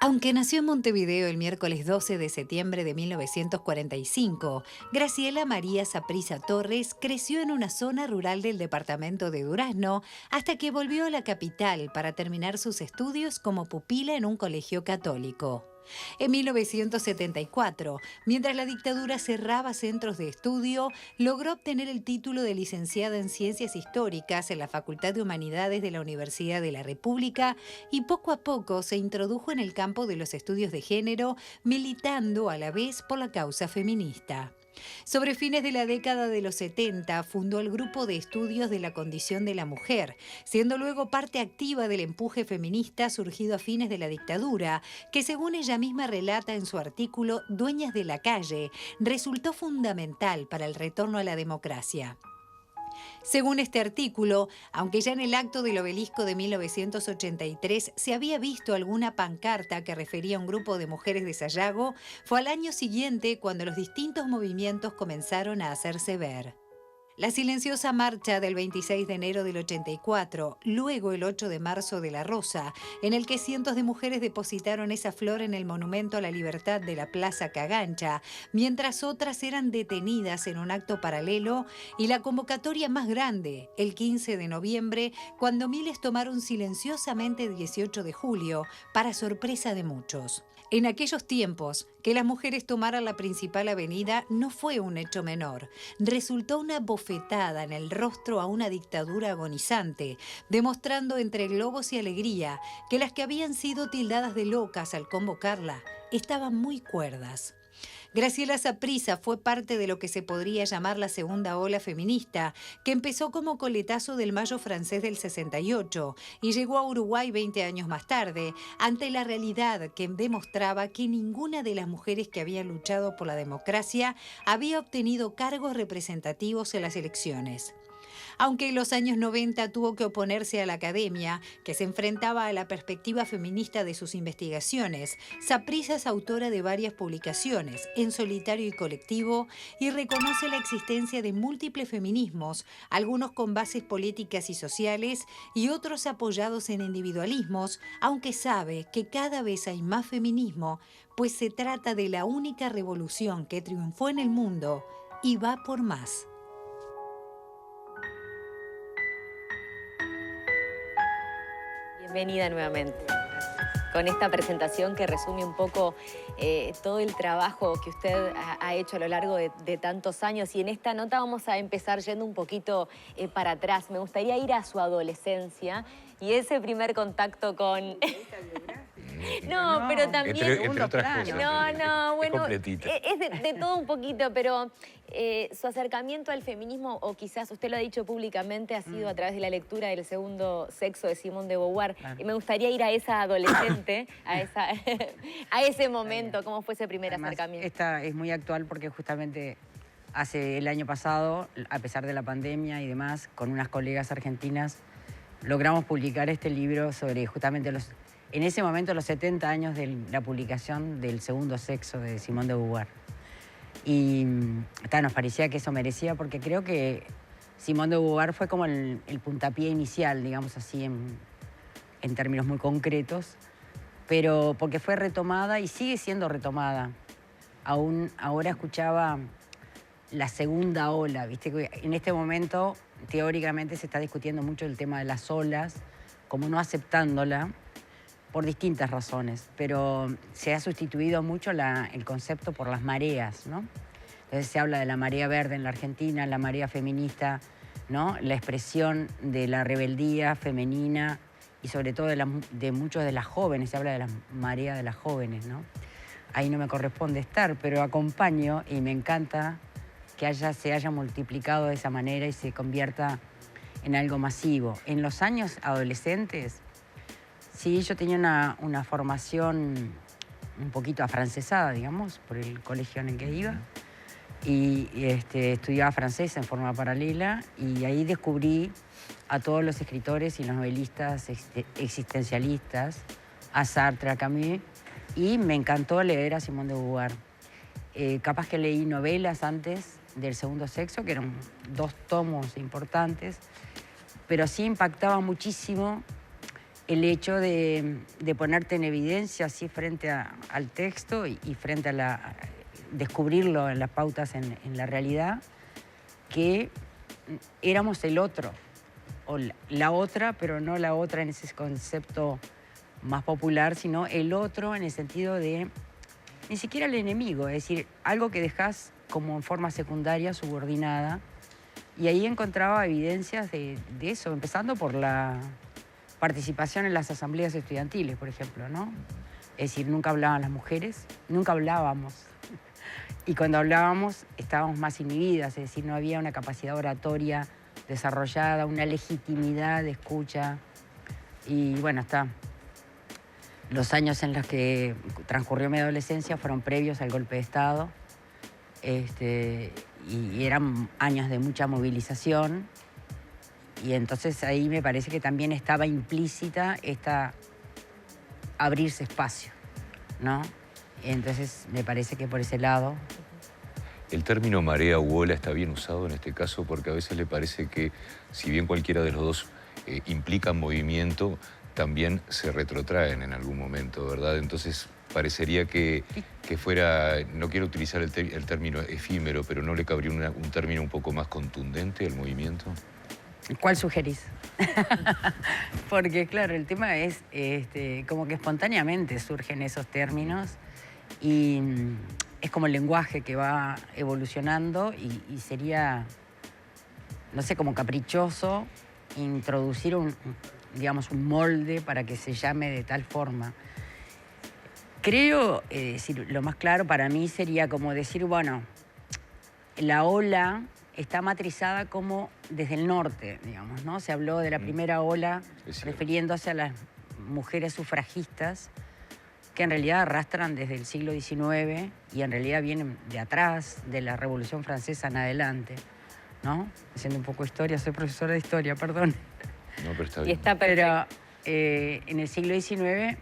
Aunque nació en Montevideo el miércoles 12 de septiembre de 1945, Graciela María Saprissa Torres creció en una zona rural del departamento de Durazno hasta que volvió a la capital para terminar sus estudios como pupila en un colegio católico. En 1974, mientras la dictadura cerraba centros de estudio, logró obtener el título de licenciada en Ciencias Históricas en la Facultad de Humanidades de la Universidad de la República y poco a poco se introdujo en el campo de los estudios de género, militando a la vez por la causa feminista. Sobre fines de la década de los 70, fundó el Grupo de Estudios de la Condición de la Mujer, siendo luego parte activa del empuje feminista surgido a fines de la dictadura, que según ella misma relata en su artículo Dueñas de la Calle, resultó fundamental para el retorno a la democracia. Según este artículo, aunque ya en el acto del obelisco de 1983 se había visto alguna pancarta que refería a un grupo de mujeres de Sayago, fue al año siguiente cuando los distintos movimientos comenzaron a hacerse ver. La silenciosa marcha del 26 de enero del 84, luego el 8 de marzo de La Rosa, en el que cientos de mujeres depositaron esa flor en el Monumento a la Libertad de la Plaza Cagancha, mientras otras eran detenidas en un acto paralelo, y la convocatoria más grande, el 15 de noviembre, cuando miles tomaron silenciosamente el 18 de julio, para sorpresa de muchos. En aquellos tiempos, que las mujeres tomaran la principal avenida no fue un hecho menor. Resultó una bofetada en el rostro a una dictadura agonizante, demostrando entre globos y alegría que las que habían sido tildadas de locas al convocarla estaban muy cuerdas. Graciela Saprissa fue parte de lo que se podría llamar la segunda ola feminista, que empezó como coletazo del Mayo francés del 68 y llegó a Uruguay 20 años más tarde, ante la realidad que demostraba que ninguna de las mujeres que habían luchado por la democracia había obtenido cargos representativos en las elecciones. Aunque en los años 90 tuvo que oponerse a la academia, que se enfrentaba a la perspectiva feminista de sus investigaciones, Saprissa es autora de varias publicaciones, en solitario y colectivo, y reconoce la existencia de múltiples feminismos, algunos con bases políticas y sociales y otros apoyados en individualismos, aunque sabe que cada vez hay más feminismo, pues se trata de la única revolución que triunfó en el mundo y va por más. Bienvenida nuevamente con esta presentación que resume un poco todo el trabajo que usted ha hecho a lo largo de tantos años. Y en esta nota vamos a empezar yendo un poquito para atrás. Me gustaría ir a su adolescencia y ese primer contacto con... No, pero también... Entre otras cosas. No, bueno, es completita. Es de todo un poquito, pero su acercamiento al feminismo, o quizás usted lo ha dicho públicamente, ha sido a través de la lectura del Segundo Sexo de Simone de Beauvoir. Claro. Y me gustaría ir a esa adolescente, a ese momento, cómo fue ese primer Además, acercamiento. esta es muy actual porque justamente hace el año pasado, a pesar de la pandemia y demás, con unas colegas argentinas, logramos publicar este libro sobre justamente en ese momento los 70 años de la publicación del Segundo Sexo de Simone de Beauvoir. Y nos parecía que eso merecía, porque creo que Simone de Beauvoir fue como el puntapié inicial, digamos así, en términos muy concretos, pero porque fue retomada y sigue siendo retomada. Aún ahora escuchaba la segunda ola, ¿viste? En este momento, teóricamente, se está discutiendo mucho el tema de las olas, como no aceptándola, por distintas razones, pero se ha sustituido mucho el concepto por las mareas, ¿no? Entonces se habla de la marea verde en la Argentina, la marea feminista, ¿no? La expresión de la rebeldía femenina y sobre todo de muchos de las jóvenes, se habla de la marea de las jóvenes, ¿no? Ahí no me corresponde estar, pero acompaño y me encanta que se haya multiplicado de esa manera y se convierta en algo masivo. En los años adolescentes, sí, yo tenía una formación un poquito afrancesada, digamos, por el colegio en el que iba. Y estudiaba francés en forma paralela y ahí descubrí a todos los escritores y los novelistas existencialistas, a Sartre, a Camus, y me encantó leer a Simone de Beauvoir. Capaz que leí novelas antes del Segundo Sexo, que eran 2 tomos importantes, pero sí impactaba muchísimo el hecho de ponerte en evidencia así frente al texto y frente a descubrirlo en las pautas en la realidad, que éramos el otro, o la otra, pero no la otra en ese concepto más popular, sino el otro en el sentido de ni siquiera el enemigo, es decir, algo que dejás como en forma secundaria, subordinada, y ahí encontraba evidencias de eso, empezando por la participación en las asambleas estudiantiles, por ejemplo, ¿no? Es decir, nunca hablaban las mujeres, nunca hablábamos. Y cuando hablábamos estábamos más inhibidas, es decir, no había una capacidad oratoria desarrollada, una legitimidad de escucha. Y bueno, los años en los que transcurrió mi adolescencia fueron previos al golpe de Estado. Y eran años de mucha movilización. Y entonces ahí me parece que también estaba implícita esta abrirse espacio, ¿no? Entonces me parece que por ese lado... El término marea u ola está bien usado en este caso porque a veces le parece que si bien cualquiera de los dos implica movimiento, también se retrotraen en algún momento, ¿verdad? Entonces parecería que fuera, no quiero utilizar el término efímero, pero ¿no le cabría un término un poco más contundente al movimiento? ¿Cuál sugerís? Porque, claro, el tema es como que espontáneamente surgen esos términos y es como el lenguaje que va evolucionando y sería, no sé, como caprichoso introducir digamos, un molde para que se llame de tal forma. Creo, lo más claro para mí sería como decir, bueno, la ola está matrizada como desde el norte, digamos, ¿no? Se habló de la primera ola refiriéndose a las mujeres sufragistas que en realidad arrastran desde el siglo XIX y en realidad vienen de atrás, de la Revolución Francesa en adelante, ¿no? Haciendo un poco de historia, soy profesora de historia, perdón. No, pero está bien. Y está perfecto. Pero en el siglo XIX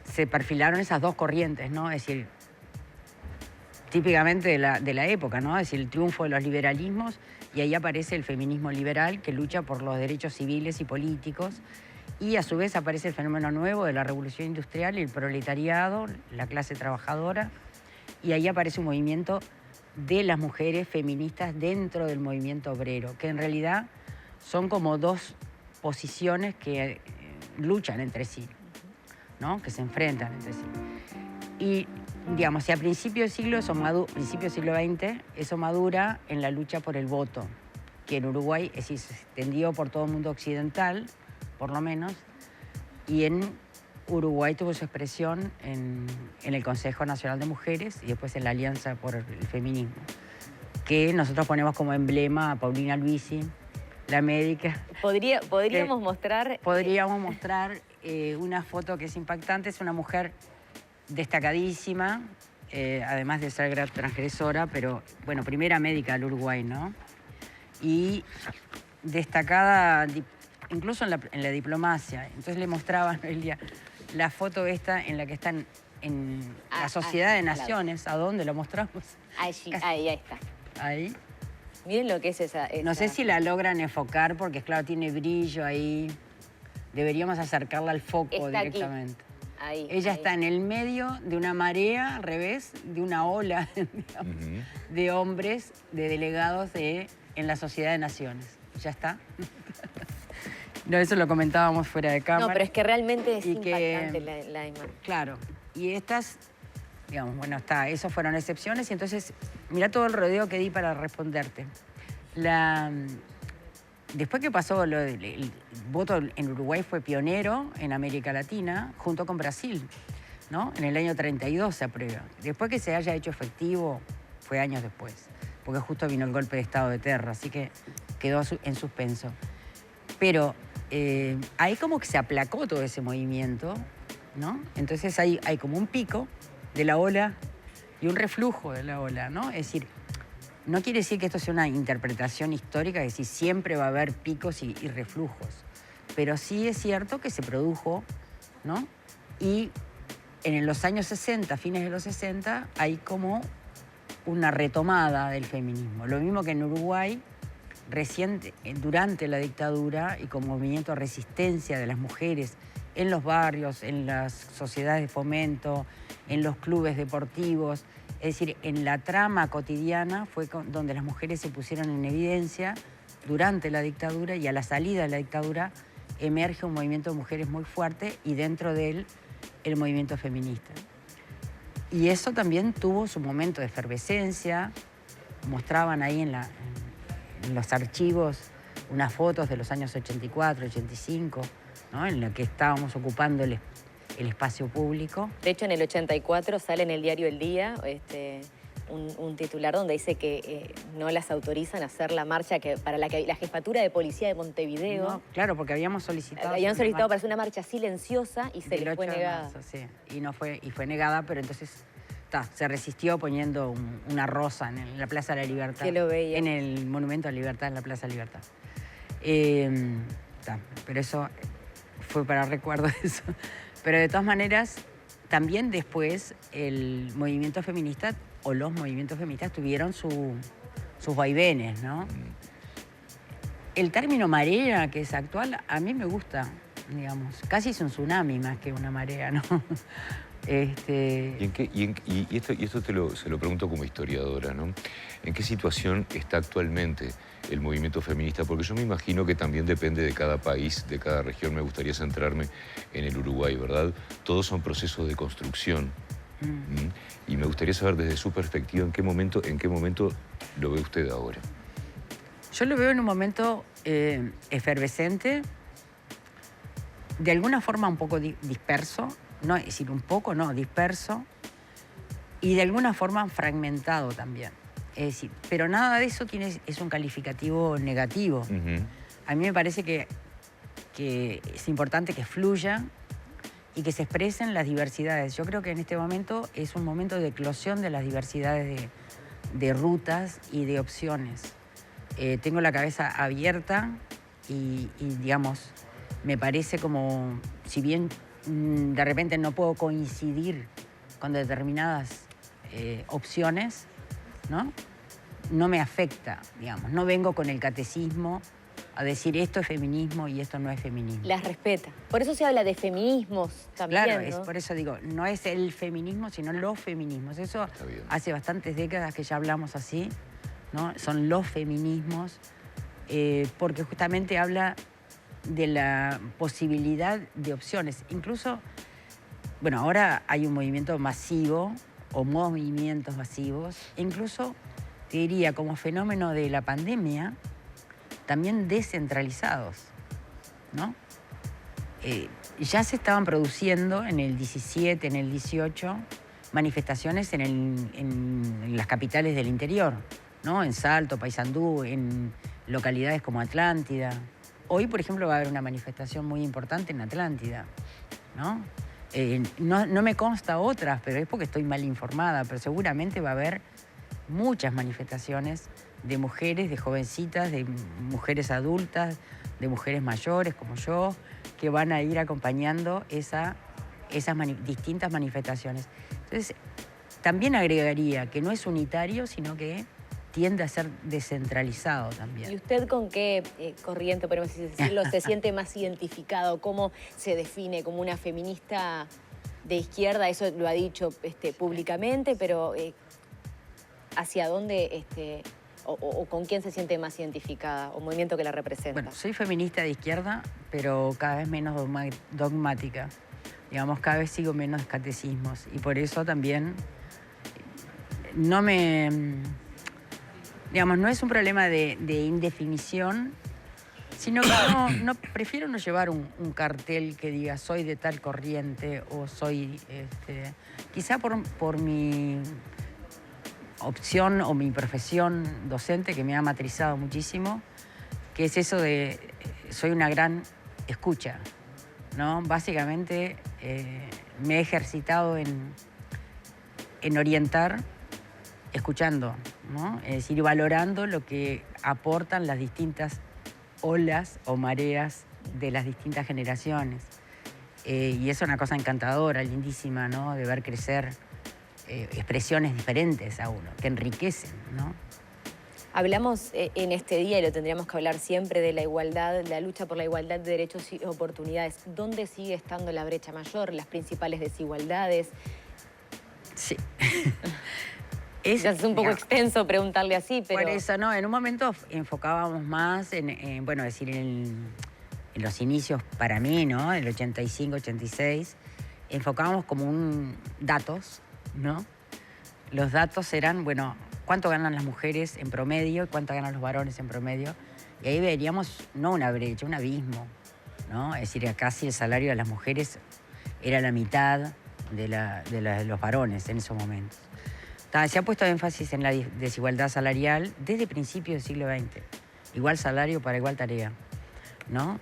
se perfilaron esas dos corrientes, ¿no? Es decir, típicamente de la época, ¿no? Es decir, el triunfo de los liberalismos y ahí aparece el feminismo liberal que lucha por los derechos civiles y políticos y a su vez aparece el fenómeno nuevo de la revolución industrial, el proletariado, la clase trabajadora y ahí aparece un movimiento de las mujeres feministas dentro del movimiento obrero, que en realidad son como dos posiciones que luchan entre sí, ¿no? Que se enfrentan entre sí. Y, digamos, si a principios del siglo XX, eso madura en la lucha por el voto, que en Uruguay se extendió por todo el mundo occidental, por lo menos, y en Uruguay tuvo su expresión en el Consejo Nacional de Mujeres y después en la Alianza por el Feminismo, que nosotros ponemos como emblema a Paulina Luisi, la médica. Podríamos mostrar... Podríamos mostrar una foto que es impactante. Es una mujer destacadísima, además de ser gran transgresora, pero, bueno, primera médica del Uruguay, ¿no? Y destacada incluso en la diplomacia. Entonces le mostraba a Noelia la foto esta en la que están en la Sociedad de Naciones. ¿A dónde lo mostramos? Ahí está. Ahí. Miren lo que es esa... No sé si la logran enfocar porque, claro, tiene brillo ahí. Deberíamos acercarla al foco está directamente. Ahí, Ella está en el medio de una marea, al revés, de una ola, digamos, de hombres, de delegados en la Sociedad de Naciones. ¿Ya está? No, eso lo comentábamos fuera de cámara. No, pero es que realmente es y impactante la imagen. Claro. Y estas, digamos, bueno, esos fueron excepciones y entonces, mirá todo el rodeo que di para responderte. Después que pasó, el voto en Uruguay fue pionero en América Latina, junto con Brasil, ¿no? En el año 32 se aprueba. Después que se haya hecho efectivo, fue años después, porque justo vino el golpe de Estado de Terra, así que quedó en suspenso. Pero ahí como que se aplacó todo ese movimiento, ¿no? Entonces hay como un pico de la ola y un reflujo de la ola, ¿no? Es decir, no quiere decir que esto sea una interpretación histórica, es decir, siempre va a haber picos y reflujos. Pero sí es cierto que se produjo, ¿no? Y en los años 60, fines de los 60, hay como una retomada del feminismo. Lo mismo que en Uruguay, durante la dictadura y como movimiento de resistencia de las mujeres en los barrios, en las sociedades de fomento, en los clubes deportivos. Es decir, en la trama cotidiana fue donde las mujeres se pusieron en evidencia durante la dictadura, y a la salida de la dictadura emerge un movimiento de mujeres muy fuerte y dentro de él el movimiento feminista. Y eso también tuvo su momento de efervescencia. Mostraban ahí en los archivos unas fotos de los años 84, 85, ¿no? En la que estábamos ocupando el espacio público. De hecho, en el 84 sale en el diario El Día un titular donde dice que no las autorizan a hacer la marcha para la Jefatura de Policía de Montevideo. No, claro, porque habíamos solicitado... Habían solicitado para hacer una marcha silenciosa y se les fue negada. Marzo, sí. Y fue negada, pero entonces se resistió poniendo una rosa en la Plaza de la Libertad. Que lo veía. En el Monumento a la Libertad, en la Plaza de la Libertad. Pero eso fue para recuerdo de eso. Pero de todas maneras, también después el movimiento feminista o los movimientos feministas tuvieron sus vaivenes, ¿no? El término marea, que es actual, a mí me gusta, digamos. Casi es un tsunami más que una marea, ¿no? Y esto se lo pregunto como historiadora, ¿no? ¿En qué situación está actualmente el movimiento feminista? Porque yo me imagino que también depende de cada país, de cada región. Me gustaría centrarme en el Uruguay, ¿verdad? Todos son procesos de construcción. Y me gustaría saber desde su perspectiva en qué momento lo ve usted ahora. Yo lo veo en un momento efervescente, de alguna forma un poco disperso, no, es decir, un poco, no, disperso, y de alguna forma fragmentado también. Es decir, pero nada de eso es un calificativo negativo. A mí me parece que es importante que fluya y que se expresen las diversidades. Yo creo que en este momento es un momento de eclosión de las diversidades de rutas y de opciones. Tengo la cabeza abierta y, digamos, me parece como, si bien de repente no puedo coincidir con determinadas opciones, ¿no? No me afecta, digamos. No vengo con el catecismo a decir esto es feminismo y esto no es feminismo. Las respeta. Por eso se habla de feminismos también, Claro, ¿no? por eso digo, no es el feminismo, sino los feminismos. Eso hace bastantes décadas que ya hablamos así, ¿no? Son los feminismos, porque justamente habla de la posibilidad de opciones. Incluso, bueno, ahora hay un movimiento masivo o movimientos masivos, e incluso, te diría, como fenómeno de la pandemia, también descentralizados, ¿no? Ya se estaban produciendo en el 17, en el 18, manifestaciones en las capitales del interior, ¿no? En Salto, Paysandú, en localidades como Atlántida. Hoy, por ejemplo, va a haber una manifestación muy importante en Atlántida, ¿no? No me consta otras, pero es porque estoy mal informada, pero seguramente va a haber muchas manifestaciones de mujeres, de jovencitas, de mujeres adultas, de mujeres mayores como yo, que van a ir acompañando esas distintas manifestaciones. Entonces, también agregaría que no es unitario, sino que tiende a ser descentralizado también. ¿Y usted con qué corriente, podemos decirlo, se siente más identificado? ¿Cómo se define como una feminista de izquierda? Eso lo ha dicho públicamente, pero ¿hacia dónde o con quién se siente más identificada o movimiento que la representa? Bueno, soy feminista de izquierda, pero cada vez menos dogmática. Digamos, cada vez sigo menos catecismos y por eso también no es un problema de indefinición, sino que prefiero no llevar un cartel que diga soy de tal corriente o soy, quizá por mi opción o mi profesión docente que me ha matrizado muchísimo, que es eso de soy una gran escucha, ¿no? Básicamente me he ejercitado en orientar escuchando, ¿no? Es decir, valorando lo que aportan las distintas olas o mareas de las distintas generaciones. Y es una cosa encantadora, lindísima, ¿no? De ver crecer expresiones diferentes a uno, que enriquecen, ¿no? Hablamos en este día, y lo tendríamos que hablar siempre, de la igualdad, la lucha por la igualdad de derechos y oportunidades. ¿Dónde sigue estando la brecha mayor, las principales desigualdades? Sí. Ya es un poco extenso preguntarle así, pero... Por eso, no, en un momento enfocábamos más en bueno, decir, en los inicios para mí, ¿no? El 85, 86, enfocábamos como datos, ¿no? Los datos eran, bueno, cuánto ganan las mujeres en promedio y cuánto ganan los varones en promedio. Y ahí veríamos, no una brecha, un abismo, ¿no? Es decir, casi el salario de las mujeres era la mitad de los varones en esos momentos. Se ha puesto énfasis en la desigualdad salarial desde principios del siglo XX. Igual salario para igual tarea, ¿no?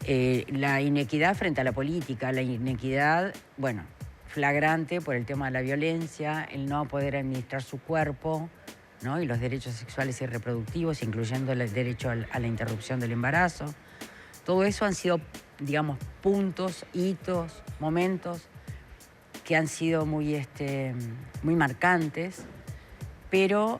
La inequidad frente a la política, la inequidad, bueno, flagrante por el tema de la violencia, el no poder administrar su cuerpo, ¿no? Y los derechos sexuales y reproductivos, incluyendo el derecho a la interrupción del embarazo. Todo eso han sido, digamos, puntos, hitos, momentos que han sido muy marcantes, pero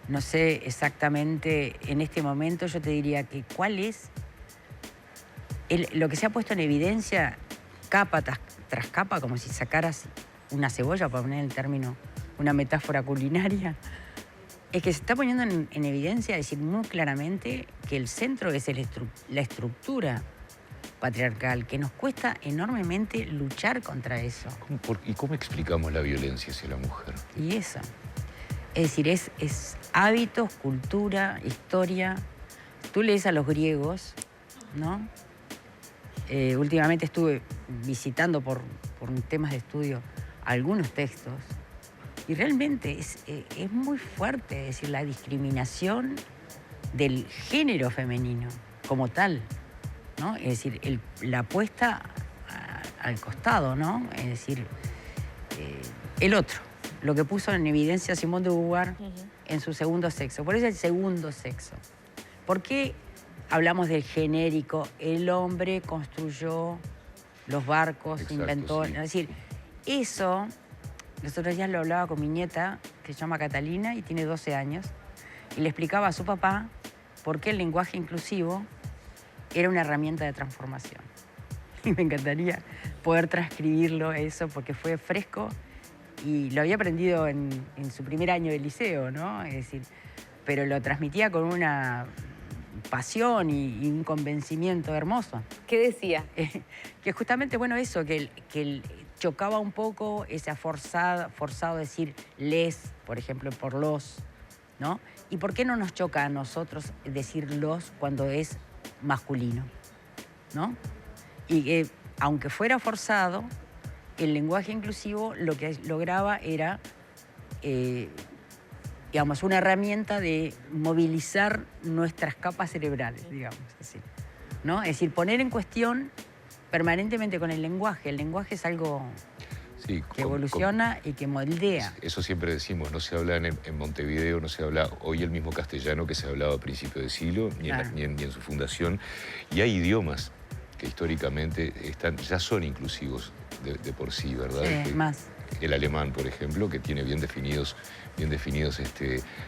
no sé exactamente en este momento, yo te diría que cuál es lo que se ha puesto en evidencia capa tras capa, como si sacaras una cebolla, para poner el término, una metáfora culinaria, es que se está poniendo en evidencia, decir muy claramente que el centro es la estructura patriarcal, que nos cuesta enormemente luchar contra eso. ¿Y cómo explicamos la violencia hacia la mujer? Y eso. Es decir, es hábitos, cultura, historia. Tú lees a los griegos, ¿no? Últimamente estuve visitando por temas de estudio algunos textos y realmente es muy fuerte, es decir, la discriminación del género femenino como tal, ¿no? Es decir, la puesta al costado, ¿no? Es decir, el otro, lo que puso en evidencia Simone de Beauvoir en su segundo sexo. Por eso el segundo sexo. ¿Por qué hablamos del genérico? El hombre construyó los barcos, exacto, inventó... sí. Es decir, eso, nosotros ya lo hablaba con mi nieta, que se llama Catalina y tiene 12 años, y le explicaba a su papá por qué el lenguaje inclusivo era una herramienta de transformación. Y me encantaría poder transcribirlo eso, porque fue fresco y lo había aprendido en su primer año de liceo, ¿no? Es decir, pero lo transmitía con una pasión y un convencimiento hermoso. ¿Qué decía? Que justamente, bueno, eso, que chocaba un poco ese forzado decir les, por ejemplo, por los, ¿no? ¿Y por qué no nos choca a nosotros decir los cuando es masculino, ¿no? Y que, aunque fuera forzado, el lenguaje inclusivo lo que lograba era, digamos, una herramienta de movilizar nuestras capas cerebrales, digamos así, ¿no? Es decir, poner en cuestión permanentemente con el lenguaje. El lenguaje es algo Sí, que evoluciona y que moldea. Eso siempre decimos, no se habla en Montevideo, no se habla hoy el mismo castellano que se hablaba a principios de siglo, Claro. ni en su fundación. Y hay idiomas que históricamente ya son inclusivos de por sí, ¿verdad? Sí, más. El alemán, por ejemplo, que tiene bien definidos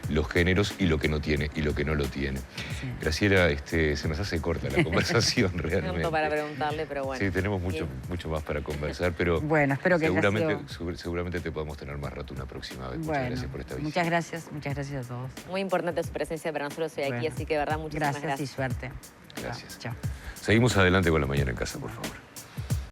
los géneros y lo que no tiene y lo que no lo tiene. Sí. Graciela, se nos hace corta la conversación realmente. Tanto para preguntarle, pero bueno. Sí, tenemos mucho más para conversar, pero Bueno, espero que seguramente te podamos tener más rato una próxima vez. Muchas Bueno, gracias por esta visita. muchas gracias a todos. Muy importante su presencia para nosotros hoy aquí, Bueno, así que de verdad muchísimas gracias y gracias. suerte. Gracias. Chao. Seguimos adelante con La Mañana en Casa, por favor.